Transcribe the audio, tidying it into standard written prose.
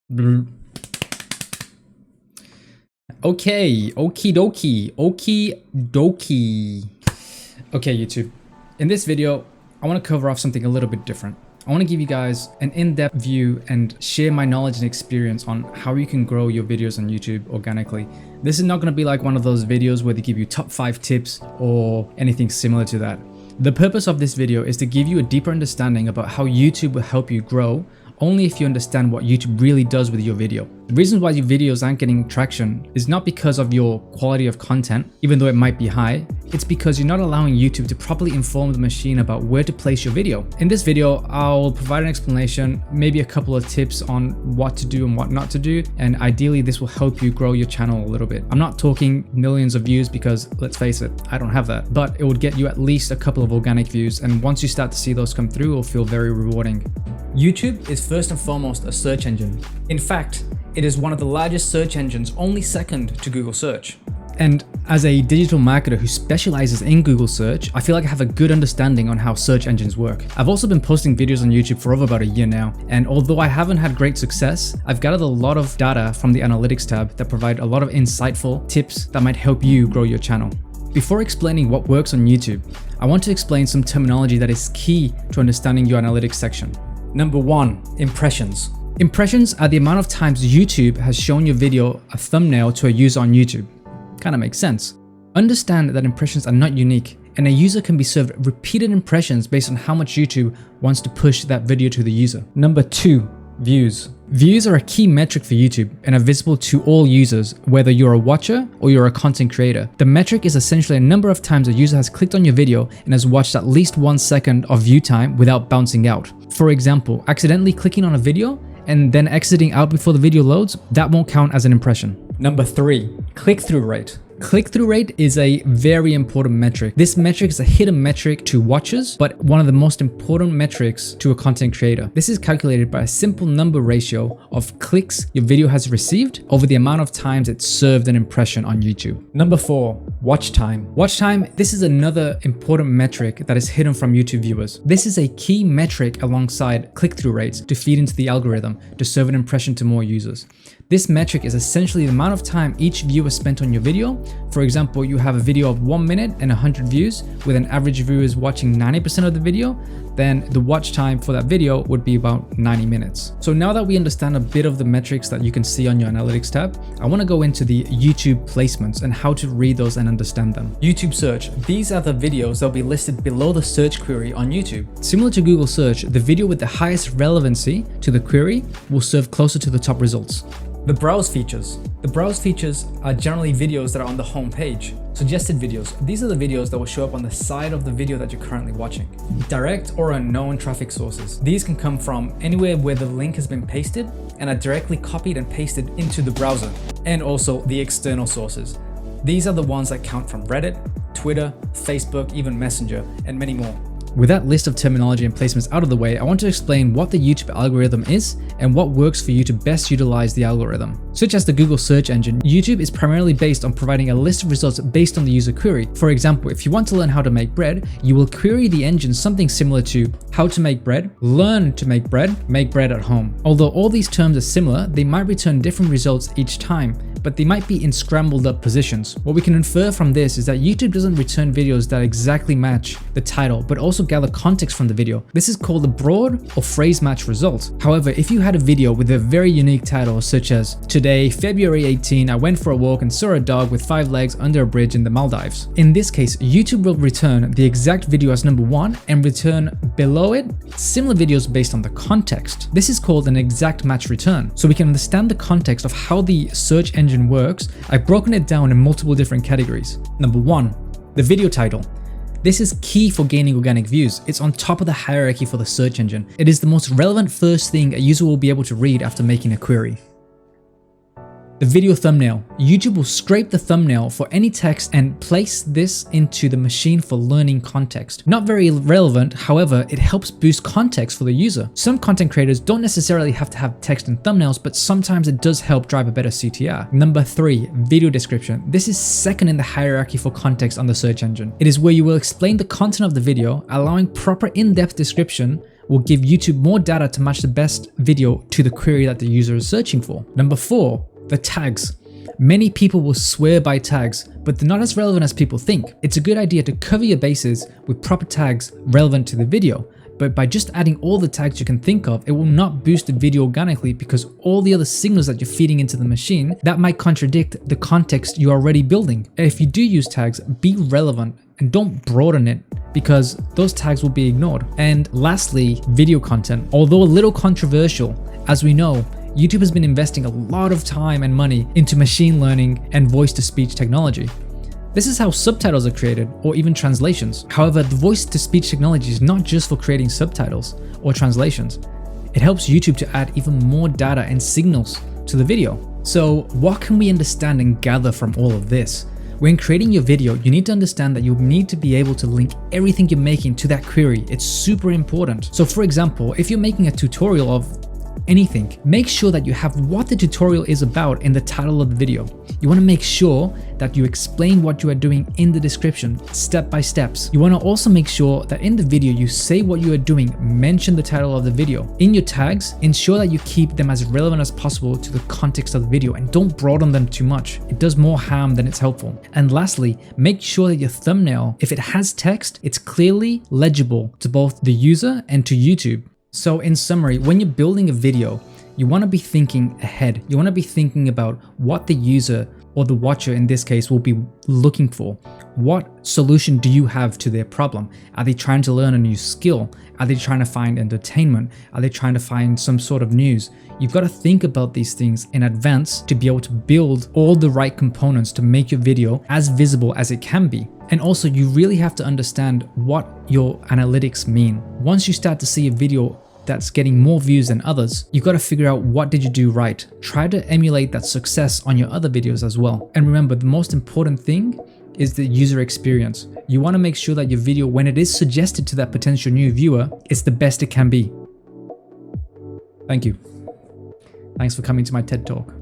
Okay, okie dokie. Okay, YouTube. In this video, I want to cover off something a little bit different. I want to give you guys an in-depth view and share my knowledge and experience on how you can grow your videos on YouTube organically. This is not going to be like one of those videos where they give you top 5 tips or anything similar to that. The purpose of this video is to give you a deeper understanding about how YouTube will help you grow only if you understand what YouTube really does with your video. The reason why your videos aren't getting traction is not because of your quality of content, even though it might be high. It's because you're not allowing YouTube to properly inform the machine about where to place your video. In this video, I'll provide an explanation, maybe a couple of tips on what to do and what not to do, and ideally this will help you grow your channel a little bit. I'm not talking millions of views because, let's face it, I don't have that, but it would get you at least a couple of organic views, and once you start to see those come through, it'll feel very rewarding. YouTube is first and foremost a search engine. In fact, it is one of the largest search engines, only second to Google search. And as a digital marketer who specializes in Google search, I feel like I have a good understanding on how search engines work. I've also been posting videos on YouTube for over about a year now, and although I haven't had great success, I've gathered a lot of data from the analytics tab that provide a lot of insightful tips that might help you grow your channel. Before explaining what works on YouTube, I want to explain some terminology that is key to understanding your analytics section. Number 1, impressions. Impressions are the amount of times YouTube has shown your video a thumbnail to a user on YouTube. Kinda makes sense. Understand that impressions are not unique, and a user can be served repeated impressions based on how much YouTube wants to push that video to the user. Number 2, views. Views are a key metric for YouTube and are visible to all users, whether you're a watcher or you're a content creator. The metric is essentially a number of times a user has clicked on your video and has watched at least 1 second of view time without bouncing out. For example, accidentally clicking on a video and then exiting out before the video loads, that won't count as an impression. Number 3, click-through rate. Click-through rate is a very important metric. This metric is a hidden metric to watchers, but one of the most important metrics to a content creator. This is calculated by a simple number ratio of clicks your video has received over the amount of times it served an impression on YouTube. Number 4, watch time. Watch time, this is another important metric that is hidden from YouTube viewers. This is a key metric alongside click-through rates to feed into the algorithm to serve an impression to more users. This metric is essentially the amount of time each viewer spent on your video. For example, you have a video of 1 minute and 100 views with an average viewers watching 90% of the video, then the watch time for that video would be about 90 minutes. So now that we understand a bit of the metrics that you can see on your analytics tab, I want to go into the YouTube placements and how to read those and understand them. YouTube search. These are the videos that will be listed below the search query on YouTube. Similar to Google search, the video with the highest relevancy to the query will serve closer to the top results. The browse features. The browse features are generally videos that are on the home page. Suggested videos. These are the videos that will show up on the side of the video that you're currently watching. Direct or unknown traffic sources. These can come from anywhere where the link has been pasted and are directly copied and pasted into the browser. And also the external sources. These are the ones that count from Reddit, Twitter, Facebook, even Messenger, and many more. With that list of terminology and placements out of the way, I want to explain what the YouTube algorithm is and what works for you to best utilize the algorithm. Such as the Google search engine, YouTube is primarily based on providing a list of results based on the user query. For example, if you want to learn how to make bread, you will query the engine something similar to how to make bread, learn to make bread at home. Although all these terms are similar, they might return different results each time, but they might be in scrambled up positions. What we can infer from this is that YouTube doesn't return videos that exactly match the title, but also gather context from the video. This is called a broad or phrase match result. However, if you had a video with a very unique title such as "Today, February 18, I went for a walk and saw a dog with 5 legs under a bridge in the Maldives." In this case, YouTube will return the exact video as number 1 and return below it similar videos based on the context. This is called an exact match return. So we can understand the context of how the search engine works. I've broken it down in multiple different categories. Number 1, the video title. This is key for gaining organic views. It's on top of the hierarchy for the search engine. It is the most relevant first thing a user will be able to read after making a query. The video thumbnail. YouTube will scrape the thumbnail for any text and place this into the machine for learning context. Not very relevant, however, it helps boost context for the user. Some content creators don't necessarily have to have text and thumbnails, but sometimes it does help drive a better CTR. Number 3, video description. This is second in the hierarchy for context on the search engine. It is where you will explain the content of the video, allowing proper in-depth description will give YouTube more data to match the best video to the query that the user is searching for. Number 4, the tags. Many people will swear by tags, but they're not as relevant as people think. It's a good idea to cover your bases with proper tags relevant to the video, but by just adding all the tags you can think of, it will not boost the video organically because all the other signals that you're feeding into the machine, that might contradict the context you're already building. If you do use tags, be relevant and don't broaden it because those tags will be ignored. And lastly, video content. Although a little controversial, as we know, YouTube has been investing a lot of time and money into machine learning and voice-to-speech technology. This is how subtitles are created, or even translations. However, the voice-to-speech technology is not just for creating subtitles or translations. It helps YouTube to add even more data and signals to the video. So what can we understand and gather from all of this? When creating your video, you need to understand that you need to be able to link everything you're making to that query. It's super important. So for example, if you're making a tutorial of anything, make sure that you have what the tutorial is about in the title of the video. You want to make sure that you explain what you are doing in the description, step by steps. You want to also make sure that in the video you say what you are doing, mention the title of the video. In your tags, ensure that you keep them as relevant as possible to the context of the video and don't broaden them too much. It does more harm than it's helpful. And lastly, make sure that your thumbnail, if it has text, it's clearly legible to both the user and to YouTube. So in summary, when you're building a video, you want to be thinking ahead. You want to be thinking about what the user or the watcher in this case will be looking for. What solution do you have to their problem? Are they trying to learn a new skill? Are they trying to find entertainment? Are they trying to find some sort of news? You've got to think about these things in advance to be able to build all the right components to make your video as visible as it can be. And also, you really have to understand what your analytics mean. Once you start to see a video that's getting more views than others, you got to figure out what did you do right. Try to emulate that success on your other videos as well. And remember, the most important thing is the user experience. You want to make sure that your video, when it is suggested to that potential new viewer, is the best it can be. Thank you. Thanks for coming to my TED Talk.